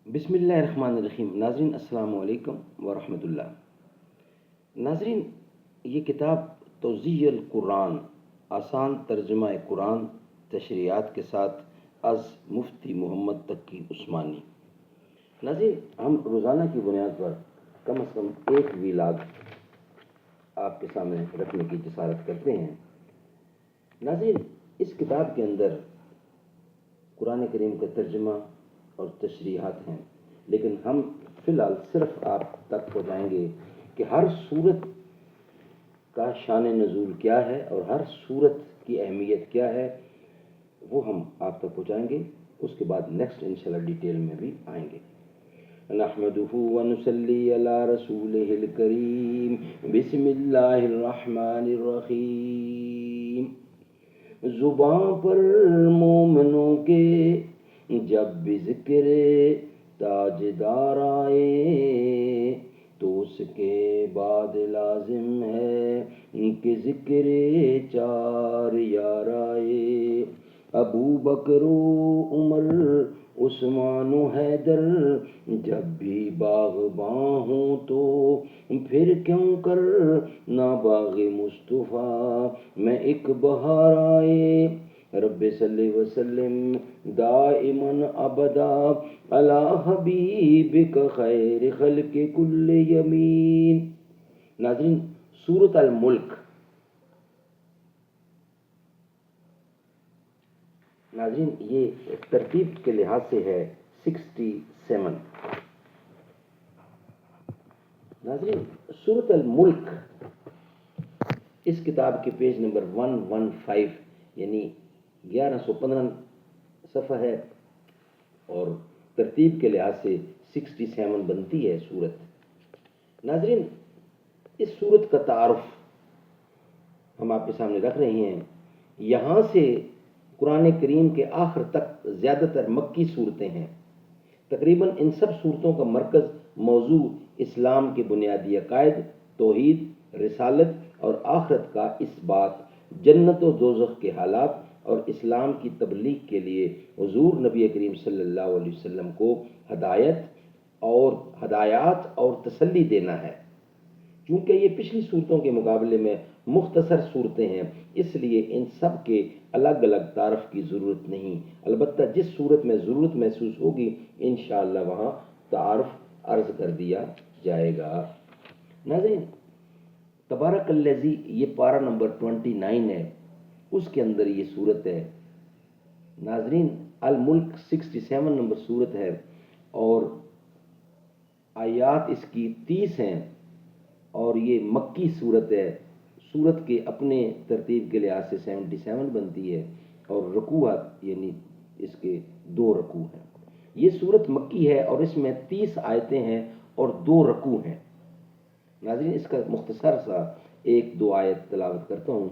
بسم اللہ الرحمن الرحیم۔ ناظرین السلام علیکم ورحمۃ اللہ۔ ناظرین، یہ کتاب توضیح القرآن، آسان ترجمہ قرآن تشریحات کے ساتھ از مفتی محمد تقی عثمانی۔ ناظرین، ہم روزانہ کی بنیاد پر کم از کم ایک ویلاگ آپ کے سامنے رکھنے کی جسارت کرتے ہیں۔ ناظرین، اس کتاب کے اندر قرآن کریم کا ترجمہ اور تشریحات ہیں، لیکن ہم فی الحال صرف آپ تک پہنچائیں گے کہ ہر صورت کا شان نزول کیا ہے اور ہر صورت کی اہمیت کیا ہے، وہ ہم آپ تک پہنچائیں گے۔ اس کے بعد نیکسٹ انشاءاللہ ڈیٹیل میں بھی آئیں گے۔ نحمدہ ونصلی علی رسولہ الکریم، بسم اللہ الرحمن الرحیم۔ زباں پر مومنوں کے جب بھی ذکر تاجدار آئے، تو اس کے بعد لازم ہے کہ ذکر چار یار آئے۔ ابو بکر و عمر، عثمان و حیدر جب بھی باغباں ہوں تو پھر کیوں کر نہ باغ مصطفیٰ میں ایک بہار آئے۔ رب صلی وسلم دائماً ابدا علی حبیبک خیر خلق کل یمین۔ ناظرین، سورۃ الملک، ناظرین یہ ترتیب کے لحاظ سے ہے 67۔ ناظرین، سورۃ الملک اس کتاب کے پیج نمبر 115 یعنی 1115 صفحہ ہے، اور ترتیب کے لحاظ سے 67 بنتی ہے سورت۔ ناظرین، اس سورت کا تعارف ہم آپ کے سامنے رکھ رہے ہیں۔ یہاں سے قرآن کریم کے آخر تک زیادہ تر مکی صورتیں ہیں۔ تقریباً ان سب صورتوں کا مرکز موضوع اسلام کے بنیادی عقائد، توحید، رسالت اور آخرت کا اس بات، جنت و دوزخ کے حالات اور اسلام کی تبلیغ کے لیے حضور نبی کریم صلی اللہ علیہ وسلم کو ہدایات اور تسلی دینا ہے۔ چونکہ یہ پچھلی صورتوں کے مقابلے میں مختصر صورتیں ہیں، اس لیے ان سب کے الگ الگ تعارف کی ضرورت نہیں، البتہ جس صورت میں ضرورت محسوس ہوگی انشاءاللہ وہاں تعارف عرض کر دیا جائے گا۔ ناظرین، تبارک الذی یہ پارہ نمبر 29 ہے، اس کے اندر یہ صورت ہے۔ ناظرین، الملک 67 نمبر صورت ہے اور آیات اس کی 30 ہیں، اور یہ مکی صورت ہے۔ صورت کے اپنے ترتیب کے لحاظ سے 77 بنتی ہے، اور رکوعات یعنی اس کے 2 رکوع ہیں۔ یہ صورت مکی ہے اور اس میں 30 آیتیں ہیں اور 2 رکوع ہیں۔ ناظرین، اس کا مختصر سا 1-2 آیت تلاوت کرتا ہوں۔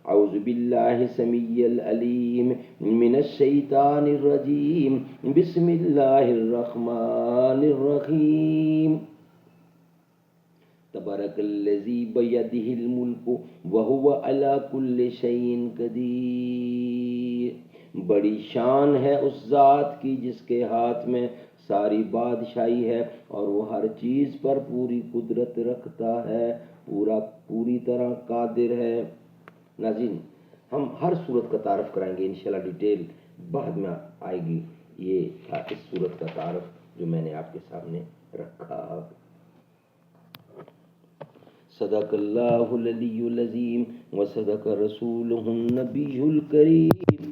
اعوذ باللہ السمیع العلیم من الشیطان الرجیم، بسم اللہ الرحمن الرحیم۔ تبارک الذی بیدہ الملک وہو علی کل شیء قدیر۔ بڑی شان ہے اس ذات کی جس کے ہاتھ میں ساری بادشاہی ہے اور وہ ہر چیز پر پوری قدرت رکھتا ہے، پوری طرح قادر ہے۔ ناظرین، ہم ہر صورت کا تعارف کرائیں گے انشاءاللہ، ڈیٹیل بعد میں آئے گی۔ یہ تھا اس صورت کا تعارف جو میں نے آپ کے سامنے رکھا۔ صدق اللہ العلی العظیم وصدق رسولہ النبی الکریم،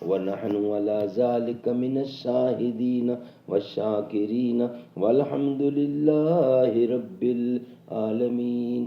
ونحن علی ذلک من الشاہدین والشاکرین والحمد للہ رب العالمین۔